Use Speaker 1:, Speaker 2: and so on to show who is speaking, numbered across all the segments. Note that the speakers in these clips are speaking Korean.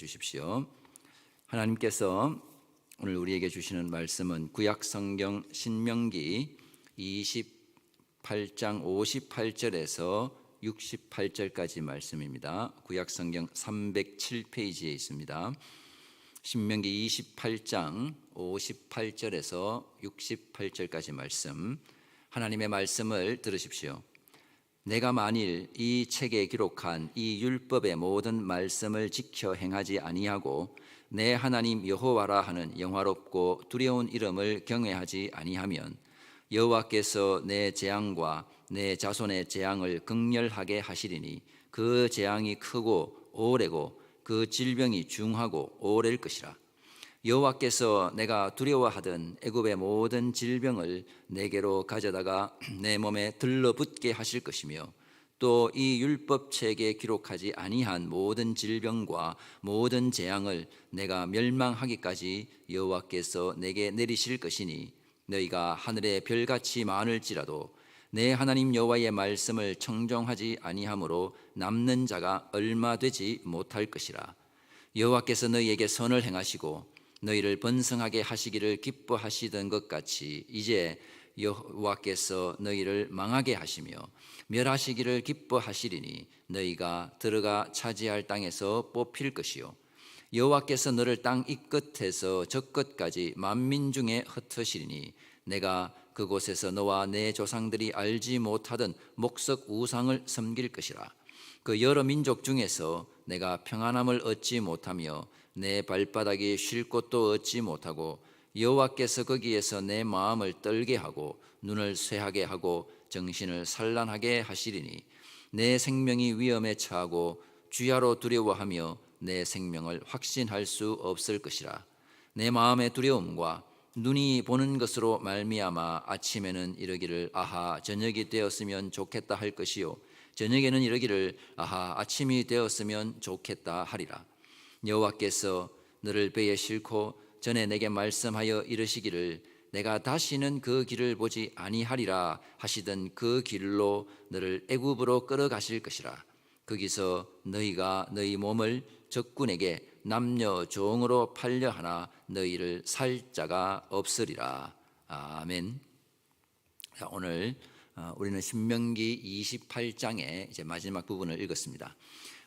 Speaker 1: 주십시오. 하나님께서 오늘 우리에게 주시는 말씀은 구약성경 신명기 28장 58절에서 68절까지 말씀입니다. 구약성경 307페이지에 있습니다. 신명기 28장 58절에서 68절까지 말씀, 하나님의 말씀을 들으십시오. 내가 만일 이 책에 기록한 이 율법의 모든 말씀을 지켜 행하지 아니하고 내 하나님 여호와라 하는 영화롭고 두려운 이름을 경외하지 아니하면 여호와께서 내 재앙과 내 자손의 재앙을 극렬하게 하시리니 그 재앙이 크고 오래고 그 질병이 중하고 오래일 것이라. 여호와께서 내가 두려워하던 애굽의 모든 질병을 내게로 가져다가 내 몸에 들러붙게 하실 것이며 또 이 율법책에 기록하지 아니한 모든 질병과 모든 재앙을 내가 멸망하기까지 여호와께서 내게 내리실 것이니 너희가 하늘의 별같이 많을지라도 내 하나님 여호와의 말씀을 청종하지 아니하므로 남는 자가 얼마 되지 못할 것이라. 여호와께서 너희에게 선을 행하시고 너희를 번성하게 하시기를 기뻐하시던 것 같이 이제 여호와께서 너희를 망하게 하시며 멸하시기를 기뻐하시리니 너희가 들어가 차지할 땅에서 뽑힐 것이요 여호와께서 너를 땅 이 끝에서 저 끝까지 만민 중에 흩으시리니 내가 그곳에서 너와 내 조상들이 알지 못하던 목석 우상을 섬길 것이라. 그 여러 민족 중에서 내가 평안함을 얻지 못하며 내 발바닥이 쉴 곳도 얻지 못하고 여호와께서 거기에서 내 마음을 떨게 하고 눈을 쇠하게 하고 정신을 산란하게 하시리니 내 생명이 위험에 처하고 주야로 두려워하며 내 생명을 확신할 수 없을 것이라. 내 마음의 두려움과 눈이 보는 것으로 말미암아 아침에는 이르기를 아하 저녁이 되었으면 좋겠다 할 것이요 저녁에는 이르기를 아하 아침이 되었으면 좋겠다 하리라. 여호와께서 너를 배에 싣고 전에 내게 말씀하여 이르시기를 내가 다시는 그 길을 보지 아니하리라 하시던 그 길로 너를 애굽으로 끌어가실 것이라. 거기서 너희가 너희 몸을 적군에게 남녀 종으로 팔려 하나 너희를 살 자가 없으리라. 아멘. 자, 오늘 우리는 신명기 28장의 이제 마지막 부분을 읽었습니다.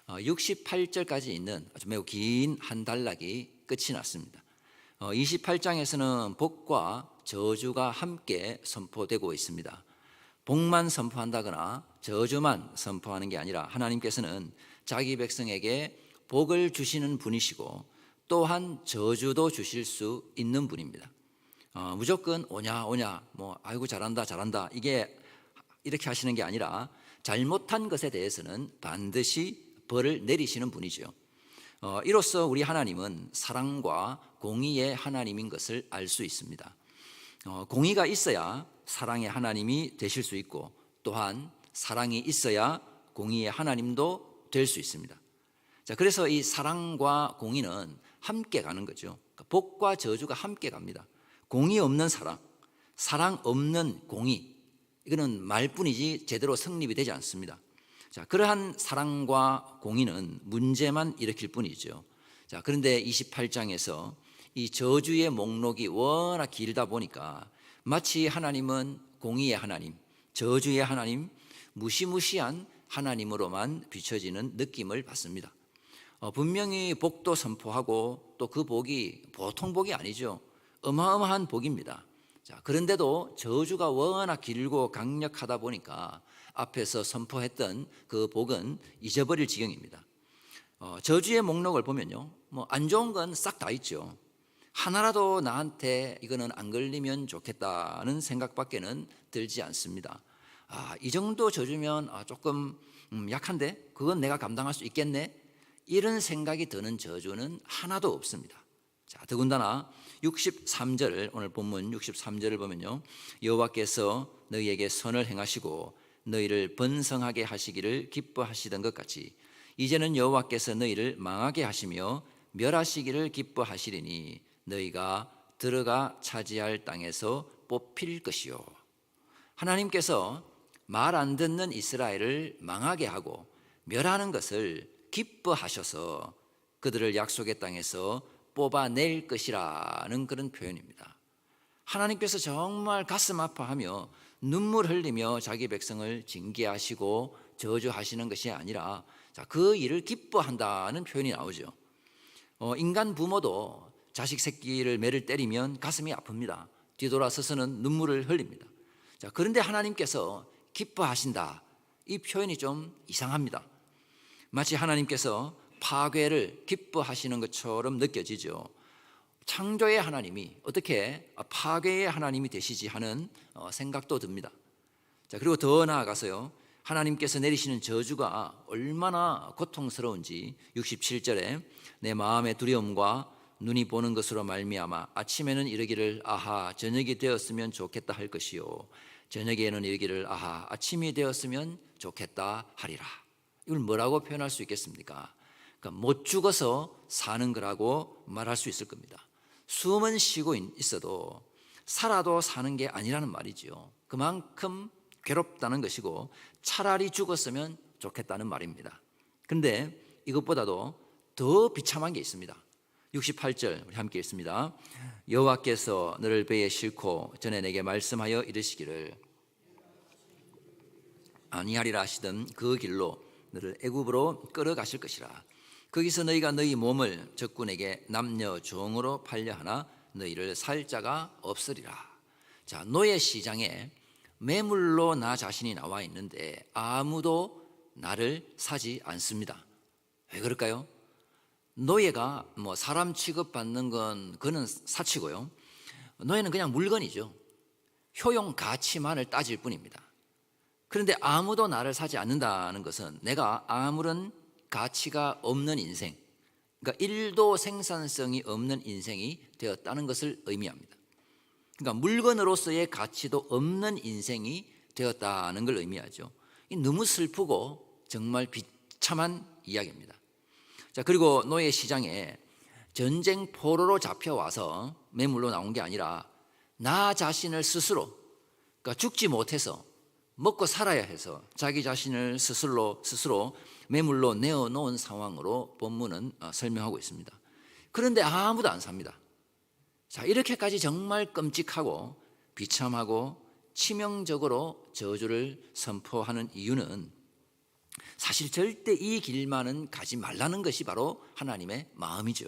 Speaker 1: 68절까지 있는 아주 매우 긴 한 단락이 끝이 났습니다. 28장에서는 복과 저주가 함께 선포되고 있습니다. 복만 선포한다거나 저주만 선포하는 게 아니라 하나님께서는 자기 백성에게 복을 주시는 분이시고 또한 저주도 주실 수 있는 분입니다. 무조건 오냐 뭐 아이고 잘한다 이게 이렇게 하시는 게 아니라 잘못한 것에 대해서는 반드시 벌을 내리시는 분이죠. 이로써 우리 하나님은 사랑과 공의의 하나님인 것을 알 수 있습니다. 공의가 있어야 사랑의 하나님이 되실 수 있고 또한 사랑이 있어야 공의의 하나님도 될 수 있습니다. 자, 그래서 이 사랑과 공의는 함께 가는 거죠. 복과 저주가 함께 갑니다. 공의 없는 사랑, 사랑 없는 공의, 이거는 말뿐이지 제대로 성립이 되지 않습니다. 자, 그러한 사랑과 공의는 문제만 일으킬 뿐이죠. 자, 그런데 28장에서 이 저주의 목록이 워낙 길다 보니까 마치 하나님은 공의의 하나님, 저주의 하나님, 무시무시한 하나님으로만 비춰지는 느낌을 받습니다. 분명히 복도 선포하고 또 그 복이 보통 복이 아니죠. 어마어마한 복입니다. 자, 그런데도 저주가 워낙 길고 강력하다 보니까 앞에서 선포했던 그 복은 잊어버릴 지경입니다. 저주의 목록을 보면요, 뭐 안 좋은 건 싹 다 있죠. 하나라도 나한테 이거는 안 걸리면 좋겠다는 생각밖에는 들지 않습니다. 이 정도 저주면 조금 약한데 그건 내가 감당할 수 있겠네, 이런 생각이 드는 저주는 하나도 없습니다. 자, 더군다나 63절, 오늘 본문 63절을 보면요, 여호와께서 너희에게 선을 행하시고 너희를 번성하게 하시기를 기뻐하시던 것 같이 이제는 여호와께서 너희를 망하게 하시며 멸하시기를 기뻐하시리니 너희가 들어가 차지할 땅에서 뽑힐 것이요. 하나님께서 말 안 듣는 이스라엘을 망하게 하고 멸하는 것을 기뻐하셔서 그들을 약속의 땅에서 뽑아낼 것이라는 그런 표현입니다. 하나님께서 정말 가슴 아파하며 눈물 흘리며 자기 백성을 징계하시고 저주하시는 것이 아니라 그 일을 기뻐한다는 표현이 나오죠. 인간 부모도 자식 새끼를 매를 때리면 가슴이 아픕니다. 뒤돌아서서는 눈물을 흘립니다. 그런데 하나님께서 기뻐하신다, 이 표현이 좀 이상합니다. 마치 하나님께서 파괴를 기뻐하시는 것처럼 느껴지죠. 창조의 하나님이 어떻게 파괴의 하나님이 되시지 하는 생각도 듭니다. 그리고 더 나아가서요, 하나님께서 내리시는 저주가 얼마나 고통스러운지 67절에 내 마음의 두려움과 눈이 보는 것으로 말미암아 아침에는 이르기를 아하 저녁이 되었으면 좋겠다 할 것이요 저녁에는 이르기를 아하 아침이 되었으면 좋겠다 하리라. 이걸 뭐라고 표현할 수 있겠습니까? 그러니까 못 죽어서 사는 거라고 말할 수 있을 겁니다. 숨은 쉬고 있어도 살아도 사는 게 아니라는 말이죠. 그만큼 괴롭다는 것이고 차라리 죽었으면 좋겠다는 말입니다. 그런데 이것보다도 더 비참한 게 있습니다. 68절 우리 함께 읽습니다. 여호와께서 너를 배에 싣고 전에 내게 말씀하여 이르시기를 아니하리라 하시던 그 길로 너를 애굽으로 끌어가실 것이라. 거기서 너희가 너희 몸을 적군에게 남녀 종으로 팔려 하나 너희를 살 자가 없으리라. 자, 노예 시장에 매물로 나 자신이 나와 있는데 아무도 나를 사지 않습니다. 왜 그럴까요? 노예가 사람 취급받는 건 그는 사치고요. 노예는 그냥 물건이죠. 효용 가치만을 따질 뿐입니다. 그런데 아무도 나를 사지 않는다는 것은 내가 아무런 가치가 없는 인생, 그러니까 1도 생산성이 없는 인생이 되었다는 것을 의미합니다. 그러니까 물건으로서의 가치도 없는 인생이 되었다는 걸 의미하죠. 너무 슬프고 정말 비참한 이야기입니다. 자, 그리고 노예 시장에 전쟁 포로로 잡혀와서 매물로 나온 게 아니라 나 자신을 스스로, 그러니까 죽지 못해서 먹고 살아야 해서 자기 자신을 스스로 매물로 내어놓은 상황으로 본문은 설명하고 있습니다. 그런데 아무도 안 삽니다. 자, 이렇게까지 정말 끔찍하고 비참하고 치명적으로 저주를 선포하는 이유는 사실 절대 이 길만은 가지 말라는 것이 바로 하나님의 마음이죠.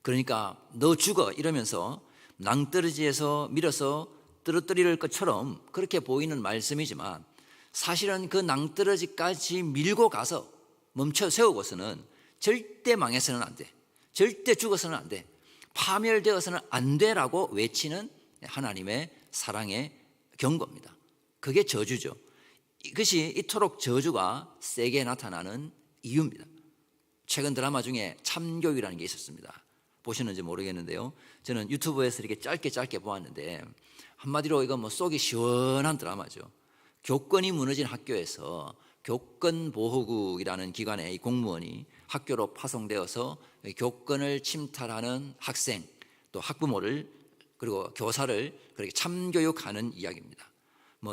Speaker 1: 그러니까 너 죽어 이러면서 낭떠러지에서 밀어서 떨어뜨릴 것처럼 그렇게 보이는 말씀이지만 사실은 그 낭떠러지까지 밀고 가서 멈춰 세우고서는 절대 망해서는 안 돼, 절대 죽어서는 안 돼, 파멸되어서는 안 돼라고 외치는 하나님의 사랑의 경고입니다. 그게 저주죠. 이것이 이토록 저주가 세게 나타나는 이유입니다. 최근 드라마 중에 참교육이라는 게 있었습니다. 보시는지 모르겠는데요, 저는 유튜브에서 이렇게 짧게 보았는데 한마디로 이건 속이 시원한 드라마죠. 교권이 무너진 학교에서 교권보호국이라는 기관의 공무원이 학교로 파송되어서 교권을 침탈하는 학생, 또 학부모를, 그리고 교사를 그렇게 참교육하는 이야기입니다.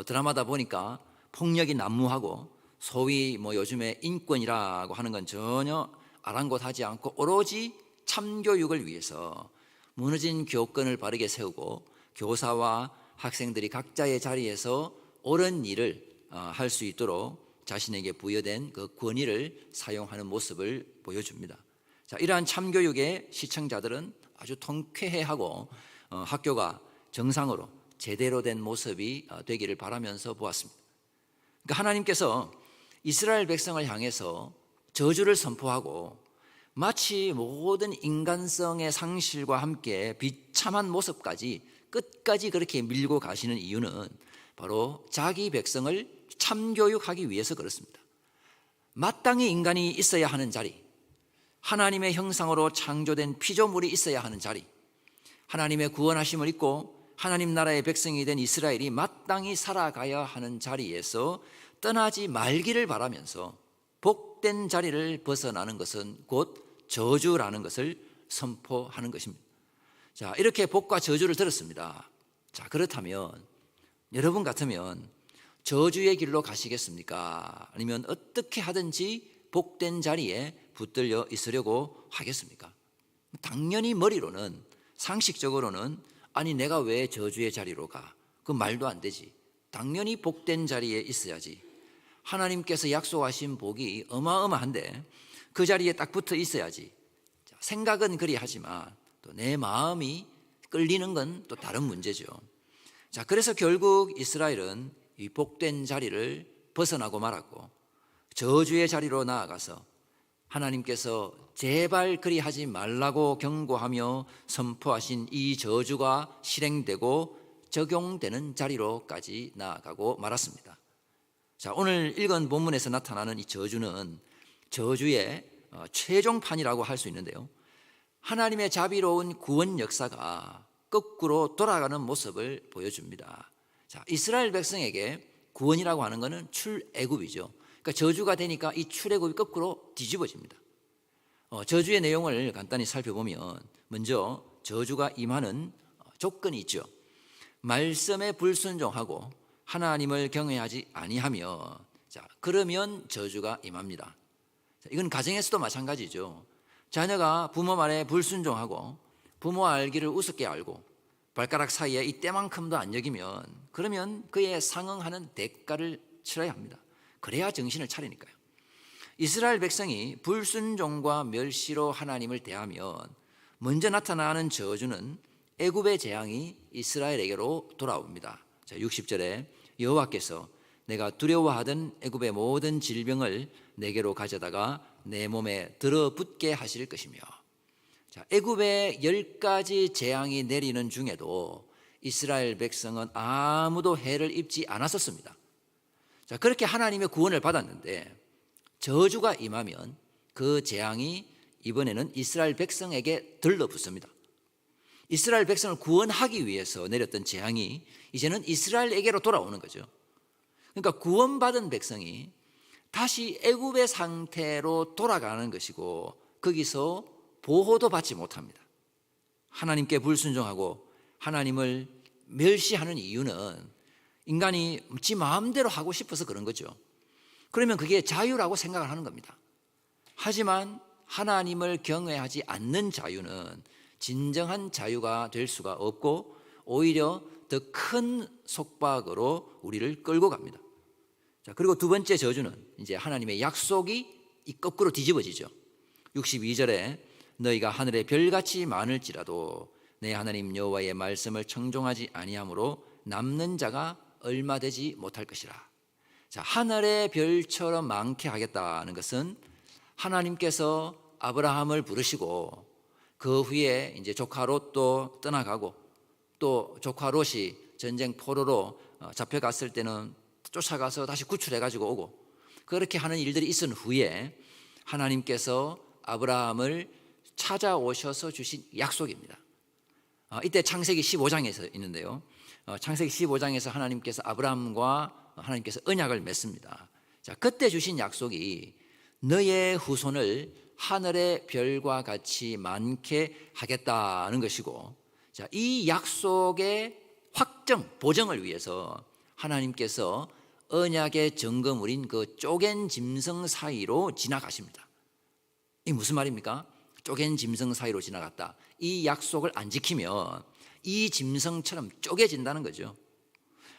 Speaker 1: 드라마다 보니까 폭력이 난무하고 소위 요즘에 인권이라고 하는 건 전혀 아랑곳하지 않고 오로지 참교육을 위해서 무너진 교권을 바르게 세우고 교사와 학생들이 각자의 자리에서 옳은 일을 할 수 있도록 자신에게 부여된 그 권위를 사용하는 모습을 보여줍니다. 자, 이러한 참교육의 시청자들은 아주 통쾌해하고 학교가 정상으로 제대로 된 모습이 되기를 바라면서 보았습니다. 그러니까 하나님께서 이스라엘 백성을 향해서 저주를 선포하고 마치 모든 인간성의 상실과 함께 비참한 모습까지 끝까지 그렇게 밀고 가시는 이유는 바로 자기 백성을 참교육하기 위해서 그렇습니다. 마땅히 인간이 있어야 하는 자리, 하나님의 형상으로 창조된 피조물이 있어야 하는 자리, 하나님의 구원하심을 입고 하나님 나라의 백성이 된 이스라엘이 마땅히 살아가야 하는 자리에서 떠나지 말기를 바라면서 복된 자리를 벗어나는 것은 곧 저주라는 것을 선포하는 것입니다. 자, 이렇게 복과 저주를 들었습니다. 자, 그렇다면 여러분 같으면 저주의 길로 가시겠습니까? 아니면 어떻게 하든지 복된 자리에 붙들려 있으려고 하겠습니까? 당연히 머리로는, 상식적으로는 아니 내가 왜 저주의 자리로 가? 그 말도 안 되지. 당연히 복된 자리에 있어야지. 하나님께서 약속하신 복이 어마어마한데 그 자리에 딱 붙어 있어야지. 생각은 그리하지만 또 내 마음이 끌리는 건 또 다른 문제죠. 자, 그래서 결국 이스라엘은 이 복된 자리를 벗어나고 말았고 저주의 자리로 나아가서 하나님께서 제발 그리하지 말라고 경고하며 선포하신 이 저주가 실행되고 적용되는 자리로까지 나아가고 말았습니다. 자, 오늘 읽은 본문에서 나타나는 이 저주는 저주의 최종판이라고 할 수 있는데요. 하나님의 자비로운 구원 역사가 거꾸로 돌아가는 모습을 보여줍니다. 자, 이스라엘 백성에게 구원이라고 하는 것은 출애굽이죠. 그러니까 저주가 되니까 이 출애굽이 거꾸로 뒤집어집니다. 저주의 내용을 간단히 살펴보면 먼저 저주가 임하는 조건이 있죠. 말씀에 불순종하고 하나님을 경외하지 아니하며, 자, 그러면 저주가 임합니다. 자, 이건 가정에서도 마찬가지죠. 자녀가 부모 말에 불순종하고 부모 알기를 우습게 알고 발가락 사이에 이 때만큼도 안 여기면 그러면 그에 상응하는 대가를 치러야 합니다. 그래야 정신을 차리니까요. 이스라엘 백성이 불순종과 멸시로 하나님을 대하면 먼저 나타나는 저주는 애굽의 재앙이 이스라엘에게로 돌아옵니다. 자, 60절에 여호와께서 내가 두려워하던 애굽의 모든 질병을 내게로 가져다가 내 몸에 들어붙게 하실 것이며, 자, 애굽의 10가지 재앙이 내리는 중에도 이스라엘 백성은 아무도 해를 입지 않았었습니다. 자, 그렇게 하나님의 구원을 받았는데 저주가 임하면 그 재앙이 이번에는 이스라엘 백성에게 들러붙습니다. 이스라엘 백성을 구원하기 위해서 내렸던 재앙이 이제는 이스라엘에게로 돌아오는 거죠. 그러니까 구원받은 백성이 다시 애굽의 상태로 돌아가는 것이고 거기서 보호도 받지 못합니다. 하나님께 불순종하고 하나님을 멸시하는 이유는 인간이 지 마음대로 하고 싶어서 그런 거죠. 그러면 그게 자유라고 생각을 하는 겁니다. 하지만 하나님을 경외하지 않는 자유는 진정한 자유가 될 수가 없고 오히려 더 큰 속박으로 우리를 끌고 갑니다. 자, 그리고 두 번째 저주는 이제 하나님의 약속이 거꾸로 뒤집어지죠. 62절에 너희가 하늘의 별같이 많을지라도 내 하나님 여호와의 말씀을 청종하지 아니하므로 남는 자가 얼마 되지 못할 것이라. 자, 하늘의 별처럼 많게 하겠다는 것은 하나님께서 아브라함을 부르시고 그 후에 이제 조카 롯도 떠나가고 또 조카 롯이 전쟁 포로로 잡혀갔을 때는 쫓아가서 다시 구출해가지고 오고 그렇게 하는 일들이 있은 후에 하나님께서 아브라함을 찾아오셔서 주신 약속입니다. 이때 창세기 15장에서 있는데요. 창세기 15장에서 하나님께서 아브라함과 하나님께서 언약을 맺습니다. 자, 그때 주신 약속이 너의 후손을 하늘의 별과 같이 많게 하겠다는 것이고, 자, 이 약속의 확정, 보정을 위해서 하나님께서 언약의 증거물인 그 쪼갠 짐승 사이로 지나가십니다. 이게 무슨 말입니까? 쪼갠 짐승 사이로 지나갔다. 이 약속을 안 지키면 이 짐승처럼 쪼개진다는 거죠.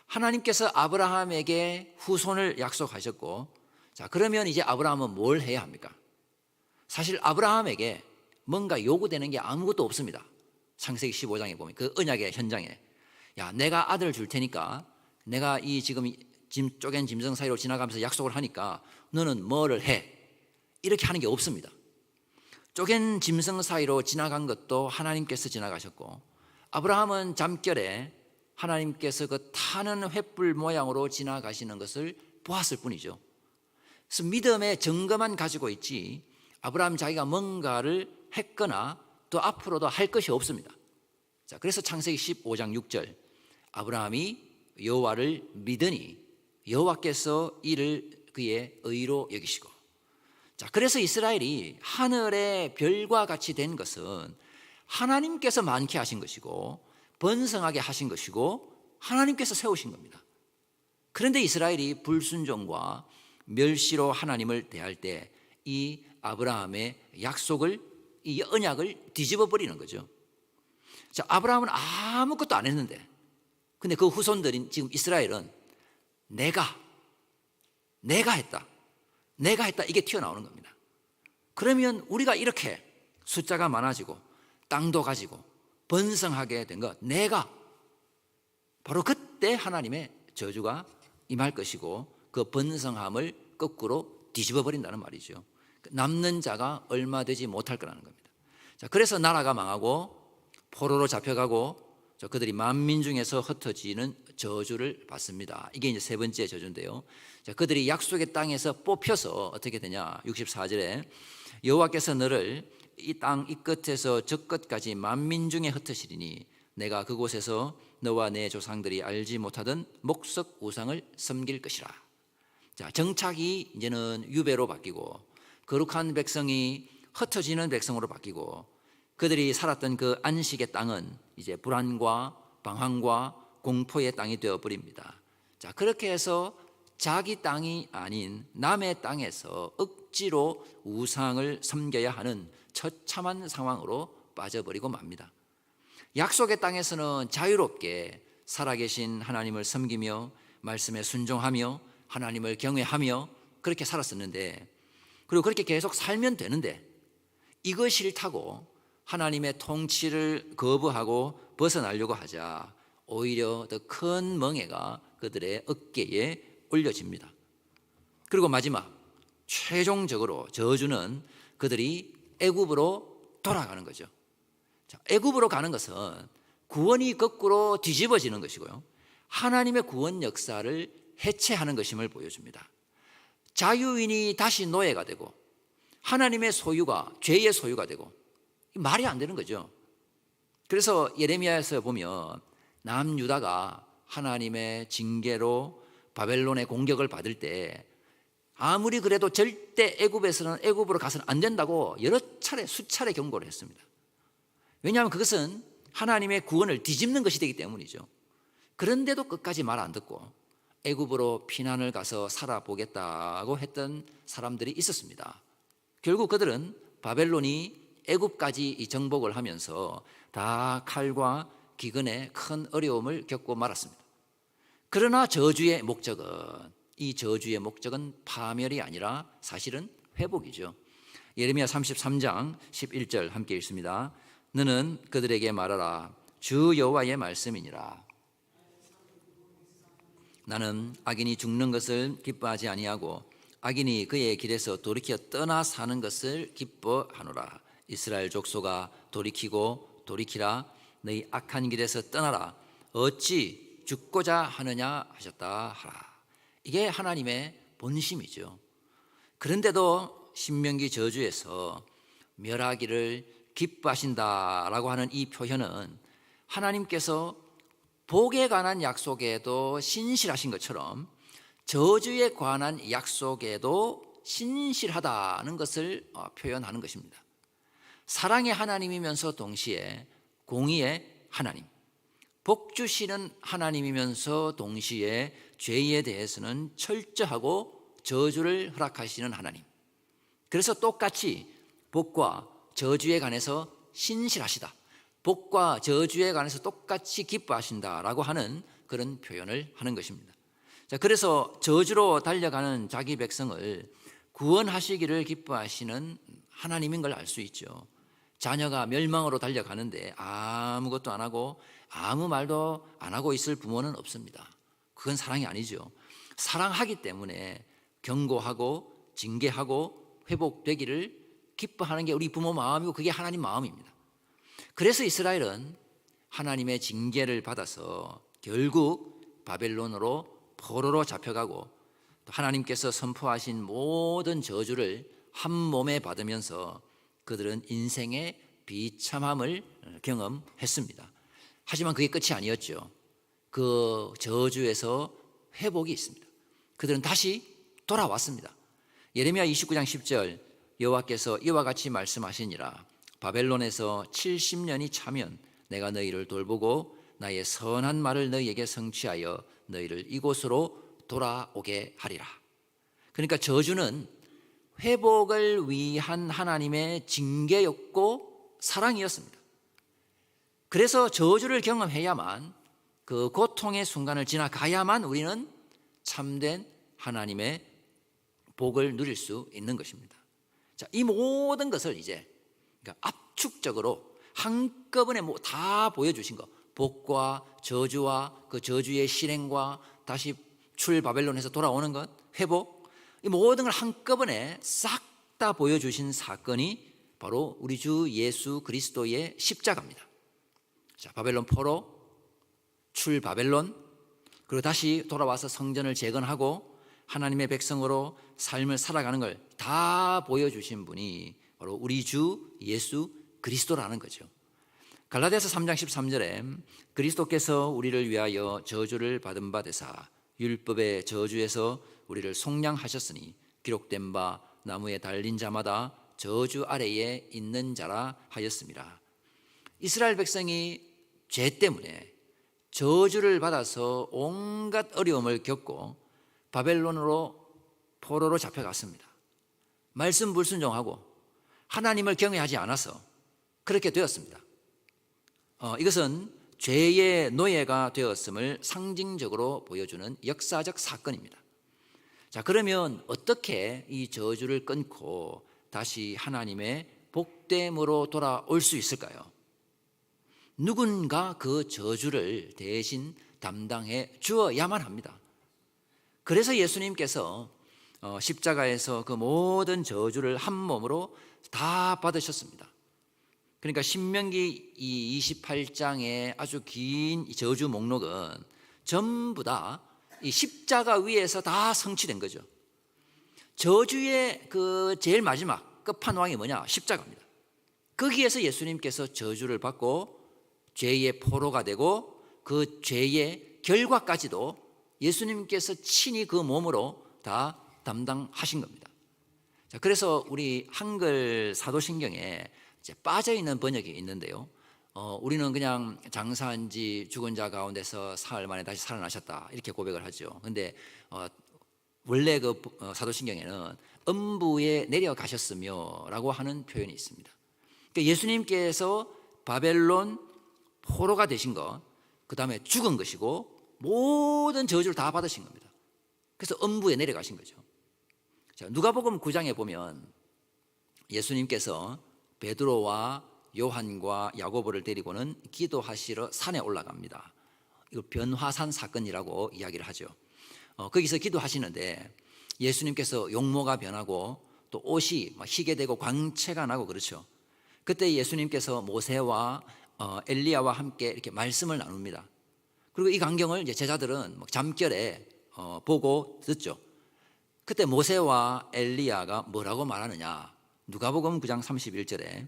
Speaker 1: 하나님께서 아브라함에게 후손을 약속하셨고, 자, 그러면 이제 아브라함은 뭘 해야 합니까? 사실 아브라함에게 뭔가 요구되는 게 아무것도 없습니다. 창세기 15장에 보면 그 언약의 현장에, 야, 내가 아들을 줄 테니까 내가 이 지금 쪼갠 짐승 사이로 지나가면서 약속을 하니까 너는 뭐를 해? 이렇게 하는 게 없습니다. 쪼갠 짐승 사이로 지나간 것도 하나님께서 지나가셨고, 아브라함은 잠결에 하나님께서 그 타는 횃불 모양으로 지나가시는 것을 보았을 뿐이죠. 그래서 믿음의 증거만 가지고 있지 아브라함 자기가 뭔가를 했거나 또 앞으로도 할 것이 없습니다. 자, 그래서 창세기 15장 6절 아브라함이 여호와를 믿으니 여호와께서 이를 그의 의로 여기시고, 자, 그래서 이스라엘이 하늘의 별과 같이 된 것은 하나님께서 많게 하신 것이고 번성하게 하신 것이고 하나님께서 세우신 겁니다. 그런데 이스라엘이 불순종과 멸시로 하나님을 대할 때 이 아브라함의 약속을, 이 언약을 뒤집어 버리는 거죠. 자, 아브라함은 아무것도 안 했는데, 근데 그 후손들인 지금 이스라엘은 내가 했다, 이게 튀어나오는 겁니다. 그러면 우리가 이렇게 숫자가 많아지고 땅도 가지고 번성하게 된 것, 내가, 바로 그때 하나님의 저주가 임할 것이고 그 번성함을 거꾸로 뒤집어 버린다는 말이죠. 남는 자가 얼마 되지 못할 거라는 겁니다. 자, 그래서 나라가 망하고 포로로 잡혀가고 그들이 만민 중에서 흩어지는 저주를 받습니다. 이게 이제 세 번째 저주인데요. 자, 그들이 약속의 땅에서 뽑혀서 어떻게 되냐? 64절에 여호와께서 너를 이 땅 이 끝에서 저 끝까지 만민 중에 흩으시리니 내가 그곳에서 너와 내 조상들이 알지 못하던 목석 우상을 섬길 것이라. 자, 정착이 이제는 유배로 바뀌고 거룩한 백성이 흩어지는 백성으로 바뀌고 그들이 살았던 그 안식의 땅은 이제 불안과 방황과 공포의 땅이 되어버립니다. 자, 그렇게 해서 자기 땅이 아닌 남의 땅에서 억지로 우상을 섬겨야 하는 처참한 상황으로 빠져버리고 맙니다. 약속의 땅에서는 자유롭게 살아계신 하나님을 섬기며 말씀에 순종하며 하나님을 경외하며 그렇게 살았었는데, 그리고 그렇게 계속 살면 되는데 이거 싫다고 하나님의 통치를 거부하고 벗어나려고 하자 오히려 더 큰 멍해가 그들의 어깨에 올려집니다. 그리고 마지막 최종적으로 저주는 그들이 애굽으로 돌아가는 거죠. 자, 애굽으로 가는 것은 구원이 거꾸로 뒤집어지는 것이고요, 하나님의 구원 역사를 해체하는 것임을 보여줍니다. 자유인이 다시 노예가 되고 하나님의 소유가 죄의 소유가 되고, 말이 안 되는 거죠. 그래서 예레미야에서 보면 남유다가 하나님의 징계로 바벨론의 공격을 받을 때 아무리 그래도 절대 애굽으로 가서는 안 된다고 여러 차례 수차례 경고를 했습니다. 왜냐하면 그것은 하나님의 구원을 뒤집는 것이 되기 때문이죠. 그런데도 끝까지 말 안 듣고 애굽으로 피난을 가서 살아보겠다고 했던 사람들이 있었습니다. 결국 그들은 바벨론이 애굽까지 정복을 하면서 다 칼과 기근에 큰 어려움을 겪고 말았습니다. 그러나 이 저주의 목적은 파멸이 아니라 사실은 회복이죠. 예레미야 33장 11절 함께 읽습니다. 너는 그들에게 말하라. 주 여호와의 말씀이니라. 나는 악인이 죽는 것을 기뻐하지 아니하고 악인이 그의 길에서 돌이켜 떠나 사는 것을 기뻐하노라. 이스라엘 족속아 돌이키고 돌이키라. 너희 악한 길에서 떠나라. 어찌 죽고자 하느냐 하셨다 하라. 이게 하나님의 본심이죠. 그런데도 신명기 저주에서 멸하기를 기뻐하신다라고 하는 이 표현은 하나님께서 복에 관한 약속에도 신실하신 것처럼 저주에 관한 약속에도 신실하다는 것을 표현하는 것입니다. 사랑의 하나님이면서 동시에 공의의 하나님, 복 주시는 하나님이면서 동시에 죄에 대해서는 철저하고 저주를 허락하시는 하나님. 그래서 똑같이 복과 저주에 관해서 신실하시다, 복과 저주에 관해서 똑같이 기뻐하신다라고 하는 그런 표현을 하는 것입니다. 자, 그래서 저주로 달려가는 자기 백성을 구원하시기를 기뻐하시는 하나님인 걸 알 수 있죠. 자녀가 멸망으로 달려가는데 아무것도 안 하고 아무 말도 안 하고 있을 부모는 없습니다. 그건 사랑이 아니죠. 사랑하기 때문에 경고하고 징계하고 회복되기를 기뻐하는 게 우리 부모 마음이고 그게 하나님 마음입니다. 그래서 이스라엘은 하나님의 징계를 받아서 결국 바벨론으로 포로로 잡혀가고 또 하나님께서 선포하신 모든 저주를 한 몸에 받으면서 그들은 인생의 비참함을 경험했습니다. 하지만 그게 끝이 아니었죠. 그 저주에서 회복이 있습니다. 그들은 다시 돌아왔습니다. 예레미야 29장 10절 여호와께서 이와 같이 말씀하시니라. 바벨론에서 70년이 차면 내가 너희를 돌보고 나의 선한 말을 너희에게 성취하여 너희를 이곳으로 돌아오게 하리라. 그러니까 저주는 회복을 위한 하나님의 징계였고 사랑이었습니다. 그래서 저주를 경험해야만, 그 고통의 순간을 지나가야만 우리는 참된 하나님의 복을 누릴 수 있는 것입니다. 자, 이 모든 것을 이제 그러니까 압축적으로 한꺼번에 다 보여주신 것, 복과 저주와 그 저주의 실행과 다시 출 바벨론에서 돌아오는 것, 회복, 이 모든 걸 한꺼번에 싹 다 보여주신 사건이 바로 우리 주 예수 그리스도의 십자가입니다. 자, 바벨론 포로, 출 바벨론, 그리고 다시 돌아와서 성전을 재건하고 하나님의 백성으로 삶을 살아가는 걸 다 보여주신 분이 바로 우리 주 예수 그리스도라는 거죠. 갈라디아서 3장 13절에 그리스도께서 우리를 위하여 저주를 받은 바 되사 율법의 저주에서 우리를 속량하셨으니 기록된 바 나무에 달린 자마다 저주 아래에 있는 자라 하였습니다. 이스라엘 백성이 죄 때문에 저주를 받아서 온갖 어려움을 겪고 바벨론으로 포로로 잡혀갔습니다. 말씀 불순종하고 하나님을 경외하지 않아서 그렇게 되었습니다. 이것은 죄의 노예가 되었음을 상징적으로 보여주는 역사적 사건입니다. 자, 그러면 어떻게 이 저주를 끊고 다시 하나님의 복됨으로 돌아올 수 있을까요? 누군가 그 저주를 대신 담당해 주어야만 합니다. 그래서 예수님께서 십자가에서 그 모든 저주를 한 몸으로 다 받으셨습니다. 그러니까 신명기 28장의 아주 긴 저주 목록은 전부 다 이 십자가 위에서 다 성취된 거죠. 저주의 그 제일 마지막 끝판왕이 뭐냐? 십자가입니다. 거기에서 예수님께서 저주를 받고 죄의 포로가 되고 그 죄의 결과까지도 예수님께서 친히 그 몸으로 다 담당하신 겁니다. 자, 그래서 우리 한글 사도신경에 이제 빠져있는 번역이 있는데요. 우리는 그냥 장사한 지 죽은 자 가운데서 사흘 만에 다시 살아나셨다 이렇게 고백을 하죠. 근데 원래 그 사도신경에는 음부에 내려가셨으며 라고 하는 표현이 있습니다. 그러니까 예수님께서 바벨론 포로가 되신 것, 그 다음에 죽은 것이고 모든 저주를 다 받으신 겁니다. 그래서 음부에 내려가신 거죠. 자, 누가복음 9장에 보면 예수님께서 베드로와 요한과 야고보를 데리고는 기도하시러 산에 올라갑니다. 이거 변화산 사건이라고 이야기를 하죠. 거기서 기도하시는데 예수님께서 용모가 변하고 또 옷이 막 희게 되고 광채가 나고 그렇죠. 그때 예수님께서 모세와 엘리야와 함께 이렇게 말씀을 나눕니다. 그리고 이 광경을 이제 제자들은 잠결에 보고 듣죠. 그때 모세와 엘리야가 뭐라고 말하느냐? 누가복음 9장 31절에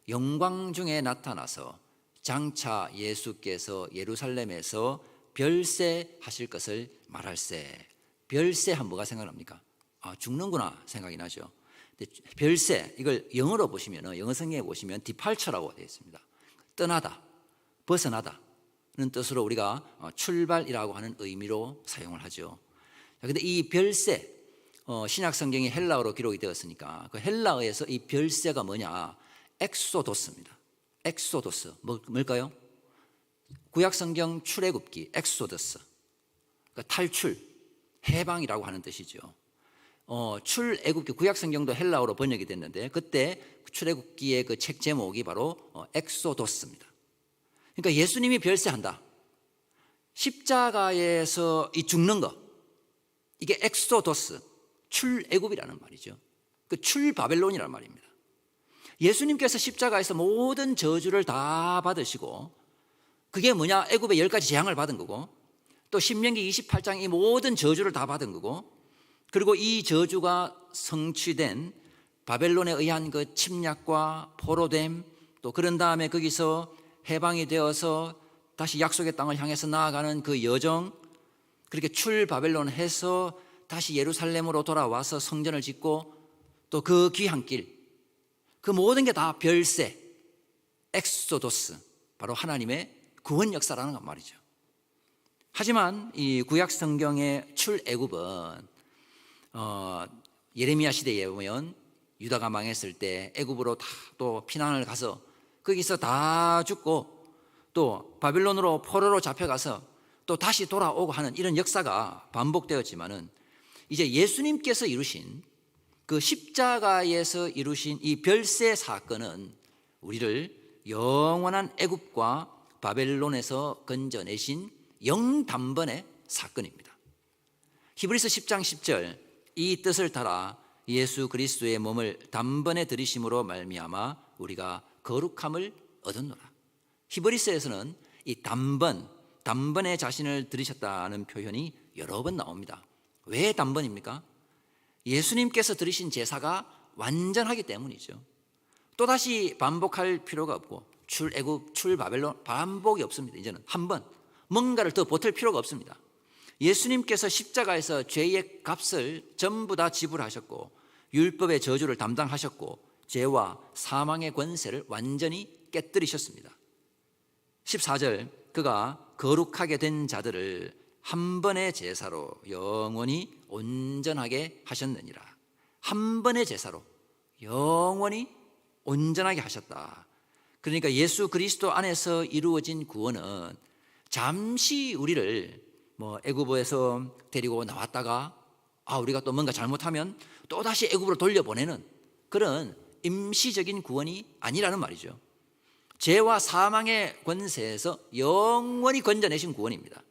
Speaker 1: 영광 중에 나타나서 장차 예수께서 예루살렘에서 별세하실 것을 말할세. 별세하면 뭐가 생각납니까? 죽는구나 생각이 나죠. 근데 별세, 이걸 영어로 보시면, 영어 성경에 보시면 디팔처라고 되어 있습니다. 떠나다, 벗어나다는 뜻으로 우리가 출발이라고 하는 의미로 사용을 하죠. 그런데 이 별세, 신약 성경이 헬라어로 기록이 되었으니까 그 헬라어에서 이 별세가 뭐냐? 엑소도스입니다. 엑소도스, 뭘까요? 구약 성경 출애굽기, 엑소더스, 그러니까 탈출, 해방이라고 하는 뜻이죠. 출애굽기, 구약 성경도 헬라어로 번역이 됐는데 그때 출애굽기의 그 책 제목이 바로 엑소도스입니다. 그러니까 예수님이 별세한다. 십자가에서 이 죽는 것, 이게 엑소도스, 출애굽이라는 말이죠. 그 출바벨론이라는 말입니다. 예수님께서 십자가에서 모든 저주를 다 받으시고, 그게 뭐냐? 애굽의 10가지 재앙을 받은 거고, 또 신명기 28장 이 모든 저주를 다 받은 거고, 그리고 이 저주가 성취된 바벨론에 의한 그 침략과 포로됨, 또 그런 다음에 거기서 해방이 되어서 다시 약속의 땅을 향해서 나아가는 그 여정, 그렇게 출바벨론 해서 다시 예루살렘으로 돌아와서 성전을 짓고 또 그 귀한 길, 그 모든 게 다 별세, 엑소도스, 바로 하나님의 구원 역사라는 말이죠. 하지만 이 구약 성경의 출애굽은 예레미야 시대에 보면 유다가 망했을 때 애굽으로 다 또 피난을 가서 거기서 다 죽고 또 바빌론으로 포로로 잡혀가서 또 다시 돌아오고 하는 이런 역사가 반복되었지만은 이제 예수님께서 이루신 그 십자가에서 이루신 이 별세 사건은 우리를 영원한 애굽과 바벨론에서 건져내신 영단번의 사건입니다. 히브리서 10장 10절 이 뜻을 따라 예수 그리스도의 몸을 단번에 들이심으로 말미암아 우리가 거룩함을 얻었노라. 히브리서에서는 이 단번에 자신을 들이셨다는 표현이 여러 번 나옵니다. 왜 단번입니까? 예수님께서 들이신 제사가 완전하기 때문이죠. 또다시 반복할 필요가 없고 출애굽, 출바벨론 반복이 없습니다. 이제는 한 번 뭔가를 더 보탤 필요가 없습니다. 예수님께서 십자가에서 죄의 값을 전부 다 지불하셨고 율법의 저주를 담당하셨고 죄와 사망의 권세를 완전히 깨뜨리셨습니다. 14절 그가 거룩하게 된 자들을 한 번의 제사로 영원히 온전하게 하셨느니라. 한 번의 제사로 영원히 온전하게 하셨다. 그러니까 예수 그리스도 안에서 이루어진 구원은 잠시 우리를 애굽에서 데리고 나왔다가 우리가 또 뭔가 잘못하면 또다시 애굽으로 돌려보내는 그런 임시적인 구원이 아니라는 말이죠. 죄와 사망의 권세에서 영원히 건져내신 구원입니다.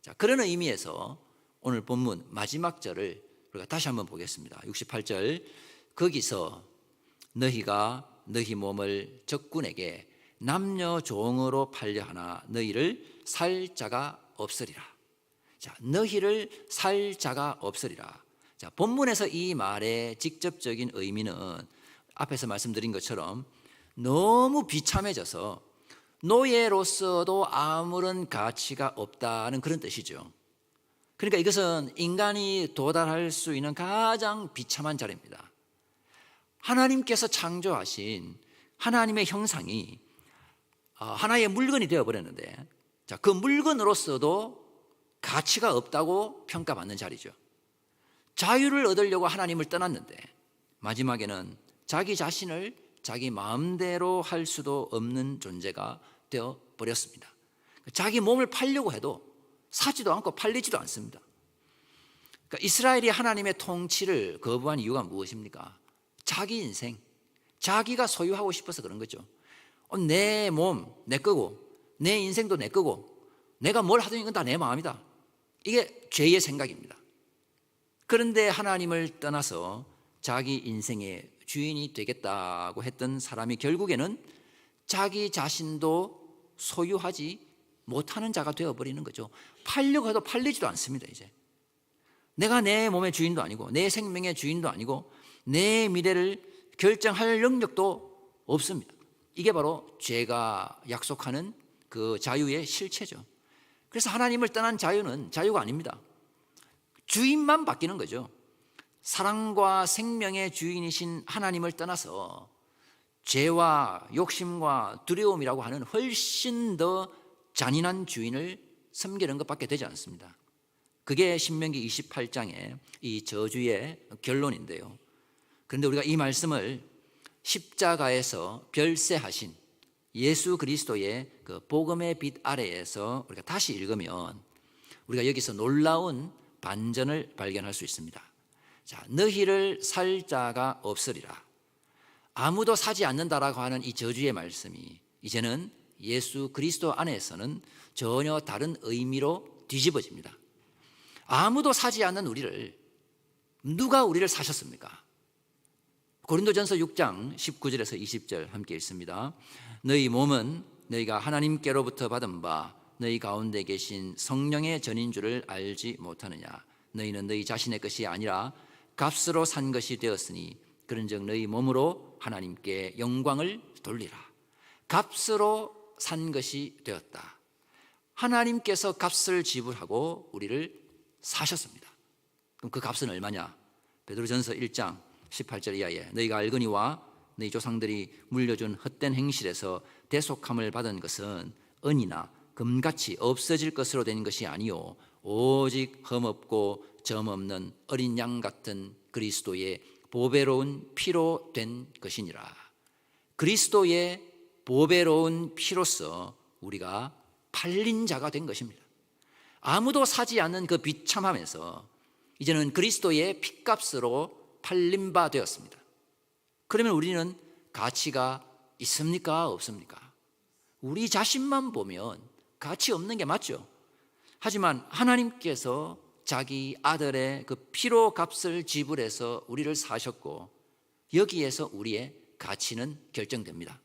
Speaker 1: 자, 그런 의미에서 오늘 본문 마지막 절을 우리가 다시 한번 보겠습니다. 68절 거기서 너희가 너희 몸을 적군에게 남녀 종으로 팔려하나 너희를 살 자가 없으리라. 자, 너희를 살 자가 없으리라. 자, 본문에서 이 말의 직접적인 의미는 앞에서 말씀드린 것처럼 너무 비참해져서 노예로서도 아무런 가치가 없다는 그런 뜻이죠. 그러니까 이것은 인간이 도달할 수 있는 가장 비참한 자리입니다. 하나님께서 창조하신 하나님의 형상이 하나의 물건이 되어버렸는데 자, 그 물건으로서도 가치가 없다고 평가받는 자리죠. 자유를 얻으려고 하나님을 떠났는데 마지막에는 자기 자신을 자기 마음대로 할 수도 없는 존재가 되어버렸습니다. 자기 몸을 팔려고 해도 사지도 않고 팔리지도 않습니다. 그러니까 이스라엘이 하나님의 통치를 거부한 이유가 무엇입니까? 자기 인생, 자기가 소유하고 싶어서 그런 거죠. 내 몸, 내 거고 내 인생도 내 거고 내가 뭘 하든 이건 다 내 마음이다. 이게 죄의 생각입니다. 그런데 하나님을 떠나서 자기 인생의 주인이 되겠다고 했던 사람이 결국에는 자기 자신도 소유하지 못하는 자가 되어버리는 거죠. 팔려고 해도 팔리지도 않습니다. 이제 내가 내 몸의 주인도 아니고 내 생명의 주인도 아니고 내 미래를 결정할 능력도 없습니다. 이게 바로 죄가 약속하는 그 자유의 실체죠. 그래서 하나님을 떠난 자유는 자유가 아닙니다. 주인만 바뀌는 거죠. 사랑과 생명의 주인이신 하나님을 떠나서 죄와 욕심과 두려움이라고 하는 훨씬 더 잔인한 주인을 섬기는 것밖에 되지 않습니다. 그게 신명기 28장의 이 저주의 결론인데요. 그런데 우리가 이 말씀을 십자가에서 별세하신 예수 그리스도의 그 복음의 빛 아래에서 우리가 다시 읽으면 우리가 여기서 놀라운 반전을 발견할 수 있습니다. 자, 너희를 살 자가 없으리라. 아무도 사지 않는다라고 하는 이 저주의 말씀이 이제는 예수 그리스도 안에서는 전혀 다른 의미로 뒤집어집니다. 아무도 사지 않는 우리를 누가 우리를 사셨습니까? 고린도전서 6장 19절에서 20절 함께 읽습니다. 너희 몸은 너희가 하나님께로부터 받은 바 너희 가운데 계신 성령의 전인 줄을 알지 못하느냐. 너희는 너희 자신의 것이 아니라 값으로 산 것이 되었으니 그런즉 너희 몸으로 하나님께 영광을 돌리라. 값으로 산 것이 되었다. 하나님께서 값을 지불하고 우리를 사셨습니다. 그럼 그 값은 얼마냐? 베드로전서 1장 18절 이하에 너희가 알거니와 너희 조상들이 물려준 헛된 행실에서 대속함을 받은 것은 은이나 금같이 없어질 것으로 된 것이 아니요 오직 흠없고 점 없는 어린 양 같은 그리스도의 보배로운 피로 된 것이니라. 그리스도의 보배로운 피로써 우리가 팔린 자가 된 것입니다. 아무도 사지 않는 그 비참함에서 이제는 그리스도의 핏값으로 팔린 바 되었습니다. 그러면 우리는 가치가 있습니까? 없습니까? 우리 자신만 보면 가치 없는 게 맞죠. 하지만 하나님께서 자기 아들의 그 피로 값을 지불해서 우리를 사셨고, 여기에서 우리의 가치는 결정됩니다.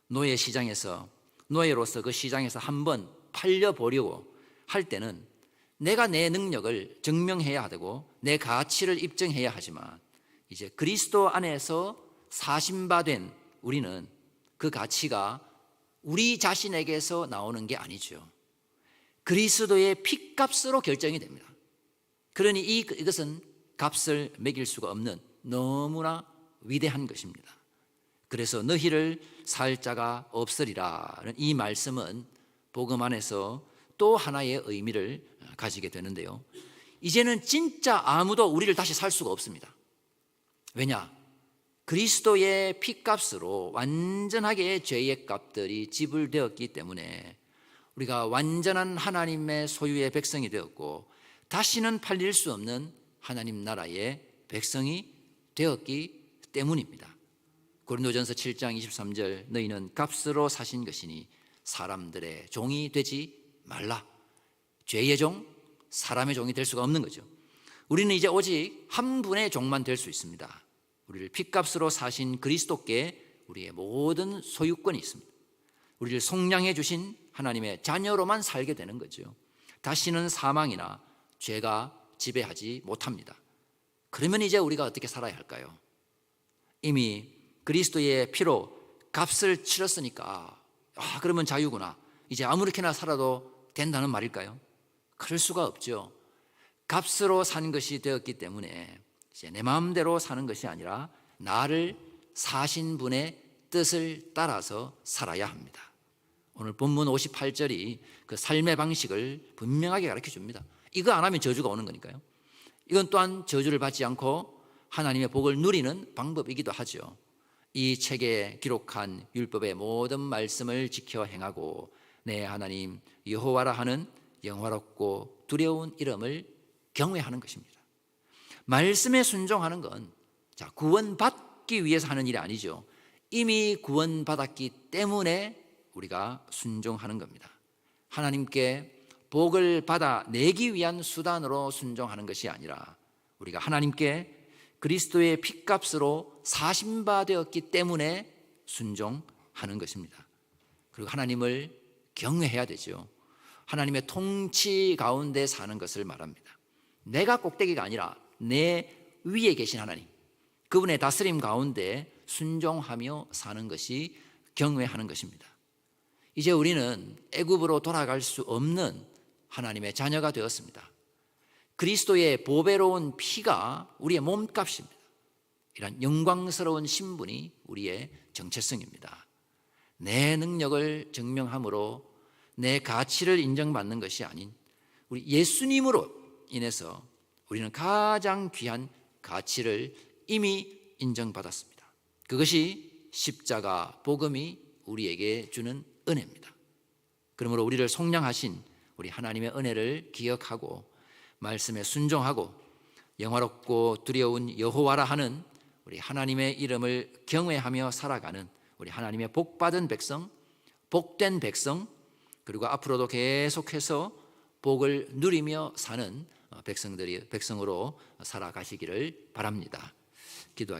Speaker 1: 노예 시장에서, 노예로서 그 시장에서 한번 팔려보려고 할 때는 내가 내 능력을 증명해야 되고 내 가치를 입증해야 하지만, 이제 그리스도 안에서 사신바된 우리는 그 가치가 우리 자신에게서 나오는 게 아니죠. 그리스도의 핏값으로 결정이 됩니다. 그러니 이것은 값을 매길 수가 없는 너무나 위대한 것입니다. 그래서 너희를 살 자가 없으리라는 이 말씀은 복음 안에서 또 하나의 의미를 가지게 되는데요, 이제는 진짜 아무도 우리를 다시 살 수가 없습니다. 왜냐? 그리스도의 핏값으로 완전하게 죄의 값들이 지불되었기 때문에 우리가 완전한 하나님의 소유의 백성이 되었고, 다시는 팔릴 수 없는 하나님 나라의 백성이 되었기 때문입니다. 고린도전서 7장 23절, 너희는 값으로 사신 것이니 사람들의 종이 되지 말라. 죄의 종, 사람의 종이 될 수가 없는 거죠. 우리는 이제 오직 한 분의 종만 될 수 있습니다. 우리를 핏값으로 사신 그리스도께 우리의 모든 소유권이 있습니다. 우리를 속량해 주신 하나님의 자녀로만 살게 되는 거죠. 다시는 사망이나 죄가 지배하지 못합니다. 그러면 이제 우리가 어떻게 살아야 할까요? 이미 그리스도의 피로 값을 치렀으니까 그러면 자유구나, 이제 아무렇게나 살아도 된다는 말일까요? 그럴 수가 없죠. 값으로 산 것이 되었기 때문에 이제 내 마음대로 사는 것이 아니라 나를 사신 분의 뜻을 따라서 살아야 합니다. 오늘 본문 58절이 그 삶의 방식을 분명하게 가르쳐 줍니다. 이거 안 하면 저주가 오는 거니까요. 이건 또한 저주를 받지 않고 하나님의 복을 누리는 방법이기도 하죠. 이 책에 기록한 율법의 모든 말씀을 지켜 행하고 내 하나님 여호와라 하는 영화롭고 두려운 이름을 경외하는 것입니다. 말씀에 순종하는 건 구원받기 위해서 하는 일이 아니죠. 이미 구원받았기 때문에 우리가 순종하는 겁니다. 하나님께 복을 받아내기 위한 수단으로 순종하는 것이 아니라 우리가 하나님께 그리스도의 핏값으로 사신바되었기 때문에 순종하는 것입니다. 그리고 하나님을 경외해야 되죠. 하나님의 통치 가운데 사는 것을 말합니다. 내가 꼭대기가 아니라 내 위에 계신 하나님, 그분의 다스림 가운데 순종하며 사는 것이 경외하는 것입니다. 이제 우리는 애굽으로 돌아갈 수 없는 하나님의 자녀가 되었습니다. 그리스도의 보배로운 피가 우리의 몸값입니다. 이런 영광스러운 신분이 우리의 정체성입니다. 내 능력을 증명함으로 내 가치를 인정받는 것이 아닌 우리 예수님으로 인해서 우리는 가장 귀한 가치를 이미 인정받았습니다. 그것이 십자가 복음이 우리에게 주는 은혜입니다. 그러므로 우리를 속량하신 우리 하나님의 은혜를 기억하고 말씀에 순종하고 영화롭고 두려운 여호와라 하는 우리 하나님의 이름을 경외하며 살아가는 우리 하나님의 복받은 백성, 복된 백성, 그리고 앞으로도 계속해서 복을 누리며 사는 백성으로 살아가시기를 바랍니다. 기도하겠습니다.